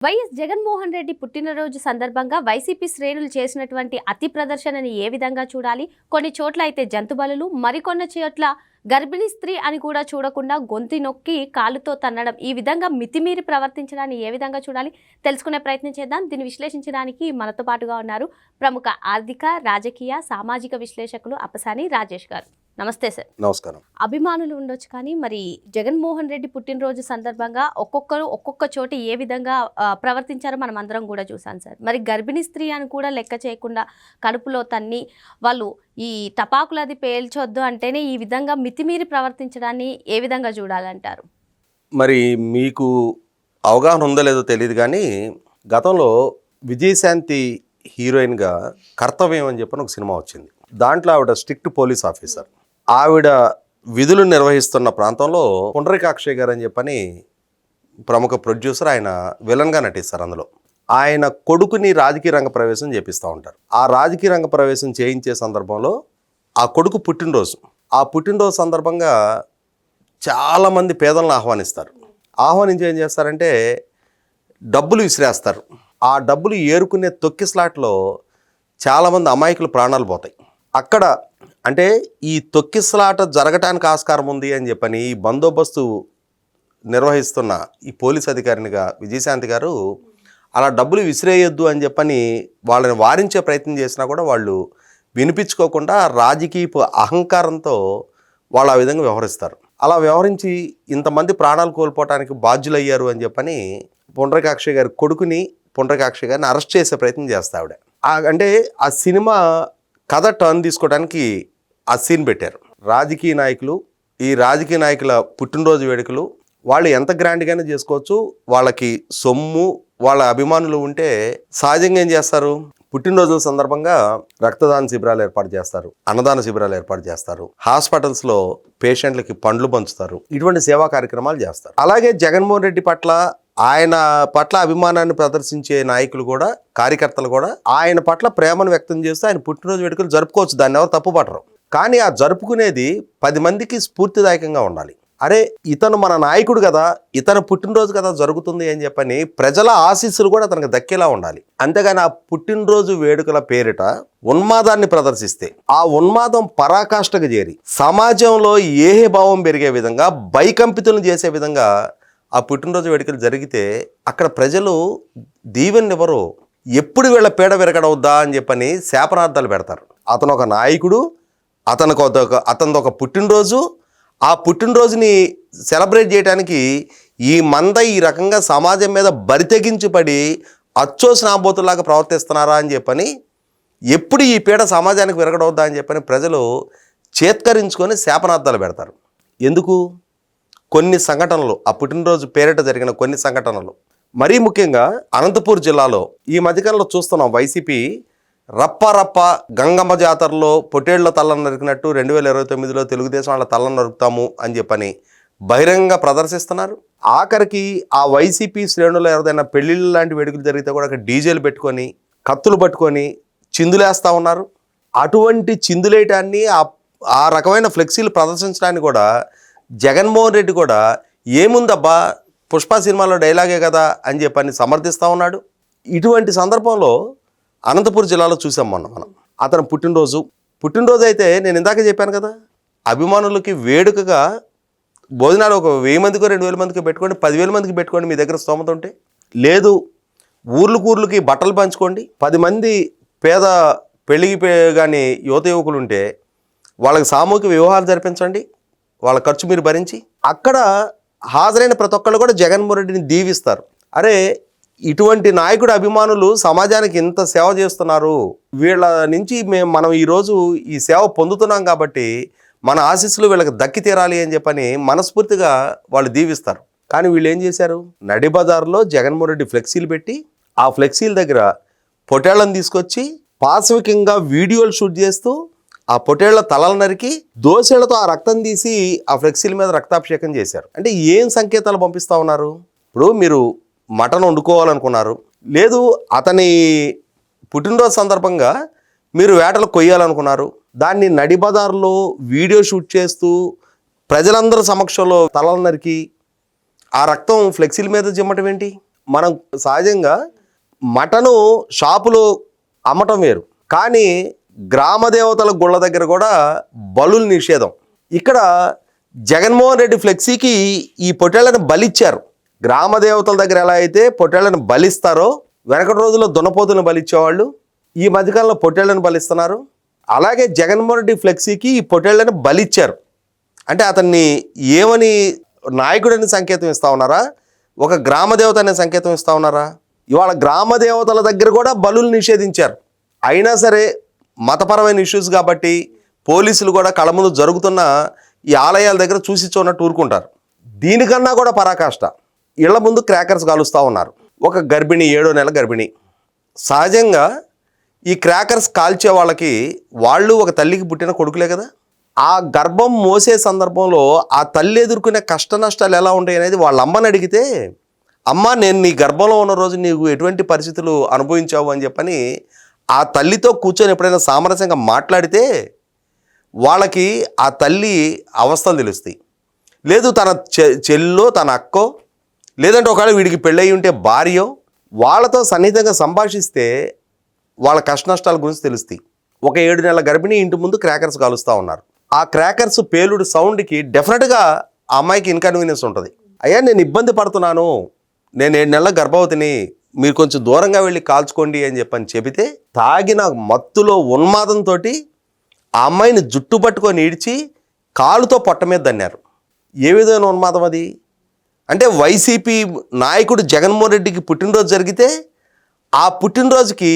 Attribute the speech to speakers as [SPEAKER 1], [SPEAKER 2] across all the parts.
[SPEAKER 1] YS Jaganmohan Reddy పుట్టినరోజు సందర్భంగా YCP శ్రేణులు చేసినటువంటి అతి ప్రదర్శనని ఏ విధంగా చూడాలి? కొన్ని చోట్ల అయితే జంతుబలులు, మరికొన్ని చోట్ల గర్భిణీ స్త్రీ అని కూడా చూడకుండా గొంతు నొక్కి కాలుతో తన్నడం, ఈ విధంగా మితిమీరి ప్రవర్తించడాన్ని ఏ విధంగా చూడాలి తెలుసుకునే ప్రయత్నం చేద్దాం. దీన్ని విశ్లేషించడానికి మనతో పాటుగా ఉన్నారు ప్రముఖ ఆర్థిక, రాజకీయ, సామాజిక విశ్లేషకులు అప్పసాని రాజేష్ గారు. నమస్తే సార్.
[SPEAKER 2] నమస్కారం.
[SPEAKER 1] అభిమానులు ఉండొచ్చు, కానీ మరి జగన్మోహన్ రెడ్డి పుట్టినరోజు సందర్భంగా ఒక్కొక్కరు ఒక్కొక్క చోట ఏ విధంగా ప్రవర్తించారో మనం అందరం కూడా చూసాం సార్. మరి గర్భిణీ స్త్రీ అని కూడా లెక్క చేయకుండా కడుపులో తన్ని వాళ్ళు ఈ టపాకులు అది పేల్చొద్దు అంటేనే ఈ విధంగా మితిమీరి ప్రవర్తించడాన్ని ఏ విధంగా చూడాలంటారు?
[SPEAKER 2] మరి మీకు అవగాహన ఉందో లేదో తెలియదు, కానీ గతంలో విజయశాంతి హీరోయిన్గా కర్తవ్యం అని చెప్పని ఒక సినిమా వచ్చింది. దాంట్లో ఆవిడ స్ట్రిక్ట్ పోలీస్ ఆఫీసర్. ఆవిడ విధులు నిర్వహిస్తున్న ప్రాంతంలో పుండరీకాక్షయ్య గారు అని చెప్పని ప్రముఖ ప్రొడ్యూసర్, ఆయన విలన్గా నటిస్తారు. అందులో ఆయన కొడుకుని రాజకీయ రంగ ప్రవేశం చేపిస్తూ ఉంటారు. ఆ రాజకీయ రంగ ప్రవేశం చేయించే సందర్భంలో ఆ కొడుకు పుట్టినరోజు, ఆ పుట్టినరోజు సందర్భంగా చాలామంది పేదలను ఆహ్వానించి ఏం చేస్తారంటే డబ్బులు విసిరేస్తారు. ఆ డబ్బులు ఏరుకునే తొక్కిస్లాట్లో చాలామంది అమాయకులు ప్రాణాలు పోతాయి. అక్కడ అంటే ఈ తొక్కిసలాట జరగటానికి ఆస్కారం ఉంది అని చెప్పని ఈ బందోబస్తు నిర్వహిస్తున్న ఈ పోలీస్ అధికారినిగా విజయశాంతి గారు అలా డబ్బులు విసిరేయొద్దు అని చెప్పని వాళ్ళని వారించే ప్రయత్నం చేసినా కూడా వాళ్ళు వినిపించుకోకుండా రాజకీయపు అహంకారంతో వాళ్ళు ఆ విధంగా వ్యవహరిస్తారు. అలా వ్యవహరించి ఇంతమంది ప్రాణాలు కోల్పోవటానికి బాధ్యులయ్యారు అని చెప్పని పుండరీకాక్షయ్య గారి కొడుకుని, పుండరీకాక్షయ్య గారిని అరెస్ట్ చేసే ప్రయత్నం చేస్తా ఆవిడ. అంటే ఆ సినిమా కథ టర్న్ తీసుకోవడానికి ఆ సీన్ పెట్టారు. రాజకీయ నాయకులు, ఈ రాజకీయ నాయకుల పుట్టినరోజు వేడుకలు వాళ్ళు ఎంత గ్రాండ్గానే చేసుకోవచ్చు. వాళ్ళకి సొమ్ము, వాళ్ళ అభిమానులు ఉంటే సహజంగా ఏం చేస్తారు, పుట్టినరోజుల సందర్భంగా రక్తదాన శిబిరాలు ఏర్పాటు చేస్తారు, అన్నదాన శిబిరాలు ఏర్పాటు చేస్తారు, హాస్పిటల్స్లో పేషెంట్లకి పండ్లు పంచుతారు, ఇటువంటి సేవా కార్యక్రమాలు చేస్తారు. అలాగే జగన్మోహన్ రెడ్డి పట్ల, ఆయన పట్ల అభిమానాన్ని ప్రదర్శించే నాయకులు కూడా, కార్యకర్తలు కూడా ఆయన పట్ల ప్రేమను వ్యక్తం చేస్తూ ఆయన పుట్టినరోజు వేడుకలు జరుపుకోవచ్చు, దాన్ని ఎవరు తప్పుపట్టరు. కానీ ఆ జరుపుకునేది 10 మందికి స్ఫూర్తిదాయకంగా ఉండాలి. అరే ఇతను మన నాయకుడు కదా, ఇతను పుట్టినరోజు కదా జరుగుతుంది అని చెప్పని ప్రజల ఆశీస్సులు కూడా అతనికి దక్కేలా ఉండాలి. అంతేగాని ఆ పుట్టినరోజు వేడుకల పేరిట ఉన్మాదాన్ని ప్రదర్శిస్తే, ఆ ఉన్మాదం పరాకాష్ఠకు చేరి సమాజంలో ఏహభావం పెరిగే విధంగా, భయకంపితులను చేసే విధంగా ఆ పుట్టినరోజు వేడుకలు జరిగితే అక్కడ ప్రజలు దీవెనెవరు, ఎప్పుడు వీళ్ళ పీడ విరగడవుద్దా అని చెప్పని శాపనార్థాలు పెడతారు. అతను ఒక నాయకుడు, అతనిది ఒక పుట్టినరోజు, ఆ పుట్టినరోజుని సెలబ్రేట్ చేయడానికి ఈ ఈ రకంగా సమాజం మీద బరితెగించి పడి అచ్చోసినాబోతులాగా ప్రవర్తిస్తున్నారా అని చెప్పని, ఎప్పుడు ఈ పీడ సమాజానికి విరగడవుద్దా అని చెప్పని ప్రజలు చేత్కరించుకొని శాపనార్థాలు పెడతారు. ఎందుకు? కొన్ని సంఘటనలు, ఆ పుట్టినరోజు పేరిట జరిగిన కొన్ని సంఘటనలు, మరీ ముఖ్యంగా అనంతపూర్ జిల్లాలో ఈ మధ్యకాలంలో చూస్తున్నాం. వైసీపీ రప్ప గంగమ్మ జాతరలో పొట్టేళ్ల తల్లను నరికినట్టు 2029లో తెలుగుదేశం వాళ్ళ తల్లను నరుకుతాము అని చెప్పని బహిరంగ ప్రదర్శిస్తున్నారు. ఆఖరికి ఆ వైసీపీ శ్రేణుల్లో ఎవరైనా పెళ్లిళ్ళు లాంటి వేడుకలు జరిగితే కూడా అక్కడ డీజేలు పెట్టుకొని, కత్తులు పట్టుకొని చిందులేస్తూ ఉన్నారు. అటువంటి చిందులేయటాన్ని, ఆ రకమైన ఫ్లెక్సీలు ప్రదర్శించడానికి కూడా జగన్మోహన్ రెడ్డి కూడా ఏముందబ్బా, పుష్ప సినిమాలో డైలాగే కదా అని చెప్పని సమర్థిస్తూ ఉన్నాడు. ఇటువంటి సందర్భంలో అనంతపూర్ జిల్లాలో చూసాం మనం. అతను పుట్టినరోజు అయితే నేను ఇందాక చెప్పాను కదా, అభిమానులకి వేడుకగా భోజనాలు ఒక 1000 మందికో 2000 మందికి పెట్టుకోండి, 10,000 మందికి పెట్టుకోండి, మీ దగ్గర స్తోమత ఉంటే. లేదు, ఊర్లకి బట్టలు పంచుకోండి, 10 మంది పేద పెళ్ళికి కానీ యువత యువకులు ఉంటే వాళ్ళకి సామూహిక వివాహాలు జరిపించండి, వాళ్ళ ఖర్చు మీరు భరించి. అక్కడ హాజరైన ప్రతి ఒక్కళ్ళు కూడా జగన్మోహన్ రెడ్డిని దీవిస్తారు. అరే ఇటువంటి నాయకుడు అభిమానులు సమాజానికి ఇంత సేవ చేస్తున్నారు, వీళ్ళ నుంచి మనం ఈరోజు ఈ సేవ పొందుతున్నాం కాబట్టి మన ఆశీస్సులు వీళ్ళకి దక్కి తీరాలి అని చెప్పని మనస్ఫూర్తిగా వాళ్ళు దీవిస్తారు. కానీ వీళ్ళు ఏం చేశారు, నడి బజార్లో జగన్మోహన్ రెడ్డి ఫ్లెక్సీలు పెట్టి, ఆ ఫ్లెక్సీల దగ్గర పొట్టేళ్లను తీసుకొచ్చి పాశవికంగా వీడియోలు షూట్ చేస్తూ ఆ పొట్టేళ్ల తలలు నరికి దోశలతో ఆ రక్తం తీసి ఆ ఫ్లెక్సీల మీద రక్తాభిషేకం చేశారు. అంటే ఏం సంకేతాలు పంపిస్తూ ఉన్నారు? ఇప్పుడు మీరు మటన్ వండుకోవాలనుకున్నారు, లేదు అతని పుట్టినరోజు సందర్భంగా మీరు వేటలు కొయ్యాలనుకున్నారు, దాన్ని నడి బజార్లో వీడియో షూట్ చేస్తూ ప్రజలందరి సమక్షంలో తలలు నరికి ఆ రక్తం ఫ్లెక్సీల మీద జిమ్మటం ఏంటి? మనం సహజంగా మటను షాపులో అమ్మటం వేరు, కానీ గ్రామ దేవతల గుళ్ళ దగ్గర కూడా బలులు నిషేధం. ఇక్కడ జగన్మోహన్ రెడ్డి ఫ్లెక్సీకి ఈ పొట్టేళ్లను బలిచ్చారు. గ్రామ దేవతల దగ్గర ఎలా అయితే పొట్టేళ్లను బలిస్తారో, వెనకటి రోజుల్లో దున్నపోతులను బలిచ్చేవాళ్ళు, ఈ మధ్యకాలంలో పొట్టేళ్లను బలిస్తున్నారు. అలాగే జగన్మోహన్ రెడ్డి ఫ్లెక్సీకి ఈ పొట్టేళ్లను బలిచ్చారు. అంటే అతన్ని ఏమని నాయకుడని సంకేతం ఇస్తా ఉన్నారా, ఒక గ్రామ దేవత అనే సంకేతం ఇస్తా ఉన్నారా? ఇవాళ గ్రామ దేవతల దగ్గర కూడా బలులు నిషేధించారు. అయినా సరే మతపరమైన ఇష్యూస్ కాబట్టి పోలీసులు కూడా కళ్ళ ముందు జరుగుతున్న ఈ ఆలయాల దగ్గర చూసి చూడనట్టు ఊరుకుంటారు. దీనికన్నా కూడా పరాకాష్ట, ఇళ్ల ముందు క్రాకర్స్ కాలుస్తూ ఉన్నారు. ఒక గర్భిణి, 7వ నెల గర్భిణి. సహజంగా ఈ క్రాకర్స్ కాల్చే వాళ్ళకి వాళ్ళు ఒక తల్లికి పుట్టిన కొడుకులే కదా. ఆ గర్భం మోసే సందర్భంలో ఆ తల్లి ఎదుర్కొనే కష్ట నష్టాలు ఎలా ఉంటాయి అనేది వాళ్ళ అమ్మని అడిగితే, అమ్మ నేను నీ గర్భంలో ఉన్న రోజు నీకు ఎటువంటి పరిస్థితులు అనుభవించావు అని చెప్పని ఆ తల్లితో కూర్చొని ఎప్పుడైనా సామరస్యంగా మాట్లాడితే వాళ్ళకి ఆ తల్లి అవస్థలు తెలుస్తాయి. లేదు తన చెల్లో, తన అక్కో, లేదంటే ఒకవేళ వీడికి పెళ్ళయి ఉంటే భార్యో, వాళ్ళతో సన్నిహితంగా సంభాషిస్తే వాళ్ళ కష్ట నష్టాల గురించి తెలుస్తాయి. ఒక 7 నెలల గర్భిణి ఇంటి ముందు క్రాకర్స్ కాలుస్తూ ఉన్నారు. ఆ క్రాకర్స్ పేలుడు సౌండ్కి డెఫినెట్గా ఆ అమ్మాయికి ఇన్కన్వీనియన్స్ ఉంటుంది. అయ్యా నేను ఇబ్బంది పడుతున్నాను, నేను 7 నెలల గర్భవతిని, మీరు కొంచెం దూరంగా వెళ్ళి కాల్చుకోండి అని చెబితే తాగిన మత్తులో ఉన్మాదంతో ఆ అమ్మాయిని జుట్టు పట్టుకొని ఈడ్చి కాలుతో పొట్ట మీద దన్నారు. ఏ విధమైన ఉన్మాదం అది? అంటే వైసీపీ నాయకుడు జగన్మోహన్ రెడ్డికి పుట్టినరోజు జరిగితే ఆ పుట్టినరోజుకి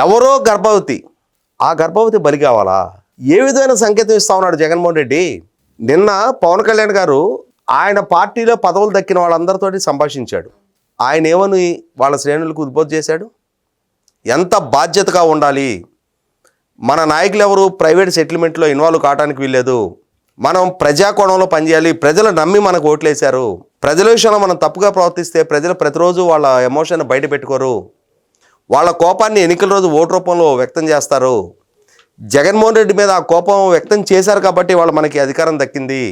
[SPEAKER 2] ఎవరో గర్భవతి, ఆ గర్భవతి బలి కావాలా? ఏ విధమైన సంకేతం ఇస్తా ఉన్నాడు జగన్మోహన్ రెడ్డి? నిన్న పవన్ కళ్యాణ్ గారు ఆయన పార్టీలో పదవులు దక్కిన వాళ్ళందరితోటి సంభాషించాడు. ఆయన ఏమని వాళ్ళ శ్రేణులకు ఉద్బోధ చేశాడు? ఎంత బాధ్యతగా ఉండాలి, మన నాయకులు ఎవరు ప్రైవేట్ సెటిల్మెంట్లో ఇన్వాల్వ్ కావడానికి వీల్లేదు, మనం ప్రజాకోణంలో పనిచేయాలి, ప్రజలు నమ్మి మనకు ఓట్లేశారు, ప్రజల విషయంలో మనం తప్పుగా ప్రవర్తిస్తే ప్రజలు ప్రతిరోజు వాళ్ళ ఎమోషన్ బయట పెట్టుకోరు, వాళ్ళ కోపాన్ని ఎన్నికల రోజు ఓటు రూపంలో వ్యక్తం చేస్తారు. జగన్మోహన్ రెడ్డి మీద ఆ కోపం వ్యక్తం చేశారు కాబట్టి వాళ్ళు మనకి అధికారం దక్కింది,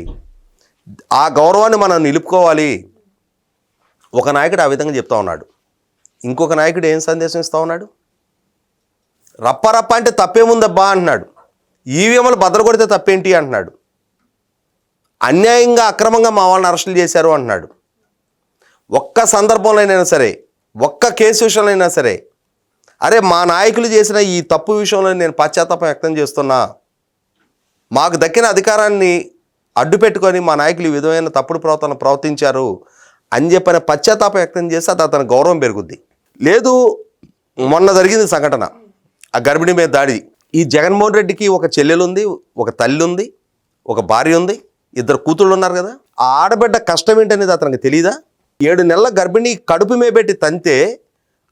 [SPEAKER 2] ఆ గౌరవాన్ని మనం నిలుపుకోవాలి. ఒక నాయకుడు ఆ విధంగా చెప్తా ఉన్నాడు. ఇంకొక నాయకుడు ఏం సందేశం ఇస్తా ఉన్నాడు? రప్ప అంటే తప్పేముందబ్బా అంటున్నాడు. ఈవీఎంలు బద్దలు కొడితే తప్పేంటి అంటున్నాడు. అన్యాయంగా అక్రమంగా మా వాళ్ళని అరెస్టులు చేశారు అంటున్నాడు. ఒక్క సందర్భంలో అయినా సరే, ఒక్క కేసు విషయంలో అయినా సరే, అరే మా నాయకులు చేసిన ఈ తప్పు విషయంలో నేను పశ్చాత్తాపం వ్యక్తం చేస్తున్నా, మాకు దక్కిన అధికారాన్ని అడ్డు పెట్టుకొని మా నాయకులు ఈ విధమైన తప్పుడు ప్రవర్తన ప్రవర్తించారు అని చెప్పిన పశ్చాత్తాపం వ్యక్తం చేస్తే అది అతని గౌరవం పెరుగుద్ది. లేదు మొన్న జరిగింది సంఘటన, ఆ గర్భిణి మీద దాడి. ఈ జగన్మోహన్ రెడ్డికి ఒక చెల్లెలు ఉంది, ఒక తల్లి ఉంది, ఒక భార్య ఉంది, 2 కూతుళ్ళు ఉన్నారు కదా. ఆ ఆడబిడ్డ కష్టం ఏంటనేది అతనికి తెలియదా? 7 నెలల గర్భిణి కడుపు మీద పెట్టి తంతే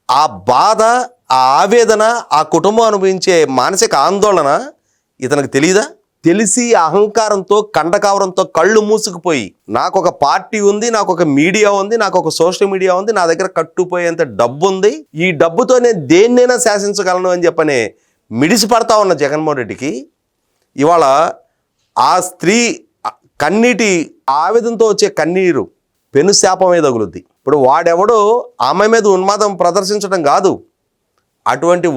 [SPEAKER 2] ఆ బాధ, ఆ ఆవేదన, ఆ కుటుంబం అనుభవించే మానసిక ఆందోళన ఇతనికి తెలియదా? తెలిసి అహంకారంతో, కండకావరంతో కళ్ళు మూసుకుపోయి నాకు ఒక పార్టీ ఉంది, నాకు ఒక మీడియా ఉంది, నాకు ఒక సోషల్ మీడియా ఉంది, నా దగ్గర కట్టుపోయేంత డబ్బు ఉంది, ఈ డబ్బుతో నేను దేన్నైనా శాసించగలను అని చెప్పని మిడిసి పడతా ఉన్న జగన్మోహన్ రెడ్డికి ఇవాళ ఆ స్త్రీ కన్నీటి ఆవేదనతో వచ్చే కన్నీరు పెను శాపమే తగులుద్ది. ఇప్పుడు వాడెవడో ఆమె మీద ఉన్మాదం ప్రదర్శించడం కాదు, అటువంటి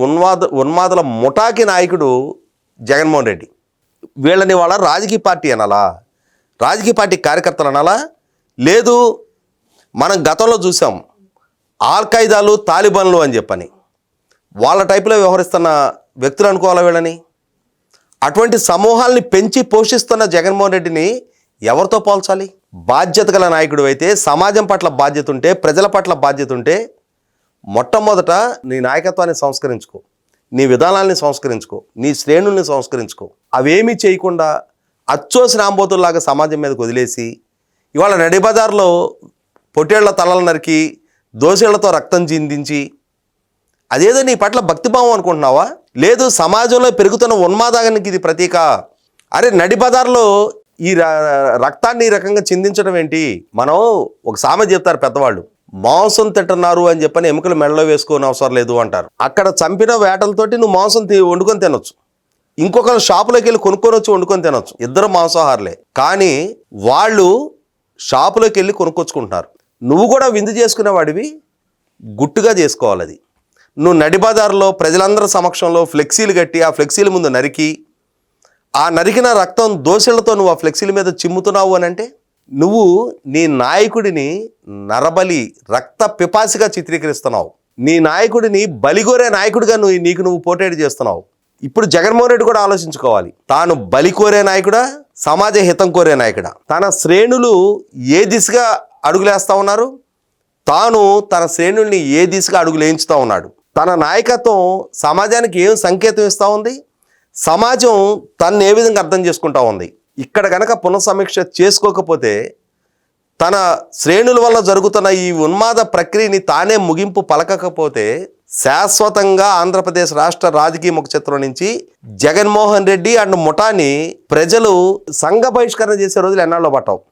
[SPEAKER 2] ఉన్మాదుల ముఠాకి నాయకుడు జగన్మోహన్ రెడ్డి. వీళ్ళని వాళ్ళ రాజకీయ పార్టీ అనాలా, రాజకీయ పార్టీ కార్యకర్తలు అనాలా? లేదు, మనం గతంలో చూసాం ఆల్ఖైదాలు, తాలిబాన్లు అని చెప్పని వాళ్ళ టైపులో వ్యవహరిస్తున్న వ్యక్తులు అనుకోవాలా వీళ్ళని? అటువంటి సమూహాల్ని పెంచి పోషిస్తున్న జగన్మోహన్ రెడ్డిని ఎవరితో పోల్చాలి? బాధ్యత గల నాయకుడు అయితే, సమాజం పట్ల బాధ్యత ఉంటే, ప్రజల పట్ల బాధ్యత ఉంటే మొట్టమొదట నీ నాయకత్వాన్ని సంస్కరించుకో, నీ విధానాల్ని సంస్కరించుకో, నీ శ్రేణుల్ని సంస్కరించుకో. అవేమీ చేయకుండా అచ్చోసిన ఆంబోతుల్లాగా సమాజం మీదకి వదిలేసి ఇవాళ నడిబజార్లో పొట్టేళ్ల తలలు నరికి దోశళ్లతో రక్తం చిందించి అదేదో నీ పట్ల భక్తిభావం అనుకుంటున్నావా? లేదు, సమాజంలో పెరుగుతున్న ఉన్మాదానికి ఇది ప్రతీక. అరే నడిబజార్లో ఈ రక్తాన్ని ఈ రకంగా చిందించడం ఏంటి? మనం ఒక సామెత చెప్తారు పెద్దవాళ్ళు, మాంసం తింటున్నారు అని చెప్పని ఎముకలు మెడలో వేసుకోని అవసరం లేదు అంటారు. అక్కడ చంపిన వేటలతోటి నువ్వు మాంసం వండుకొని తినొచ్చు, ఇంకొకరు షాపులోకి వెళ్ళి కొనుక్కొని వచ్చి వండుకొని తినొచ్చు, ఇద్దరు మాంసాహారులే. కానీ వాళ్ళు షాపులోకి వెళ్ళి కొనుక్కొచ్చుకుంటున్నారు. నువ్వు కూడా విందు చేసుకునేవాడివి, గుట్టుగా చేసుకోవాలి. అది నువ్వు నడిబజార్లో ప్రజలందరి సమక్షంలో ఫ్లెక్సీలు కట్టి ఆ ఫ్లెక్సీల ముందు నరికి ఆ నరికిన రక్తం దోశలతో నువ్వు ఆ ఫ్లెక్సీల మీద చిమ్ముతున్నావు అని అంటే నువ్వు నీ నాయకుడిని నరబలి రక్త పిపాసిగా చిత్రీకరిస్తున్నావు. నీ నాయకుడిని బలిగోరే నాయకుడిగా నీకు పోర్ట్రేట్ చేస్తున్నావు. ఇప్పుడు జగన్మోహన్ రెడ్డి కూడా ఆలోచించుకోవాలి. తాను బలి కోరే నాయకుడా, సమాజ హితం కోరే నాయకుడా? తన శ్రేణులు ఏ దిశగా అడుగులేస్తా ఉన్నారు, తాను తన శ్రేణుల్ని ఏ దిశగా అడుగులేయించుతూ ఉన్నాడు? తన నాయకత్వం సమాజానికి ఏం సంకేతం ఇస్తూ ఉంది, సమాజం తను ఏ విధంగా అర్థం చేసుకుంటా ఉంది? ఇక్కడ కనుక పునఃసమీక్ష చేసుకోకపోతే తన శ్రేణుల వల్ల జరుగుతున్న ఈ ఉన్మాద ప్రక్రియని తానే ముగింపు పలకకపోతే శాశ్వతంగా ఆంధ్రప్రదేశ్ రాష్ట్ర రాజకీయ ముఖ చిత్రం నుంచి జగన్మోహన్ రెడ్డి అండ్ ముఠాని ప్రజలు సంఘ బహిష్కరణ చేసే రోజులు ఎన్నాళ్ళలో పట్టవు.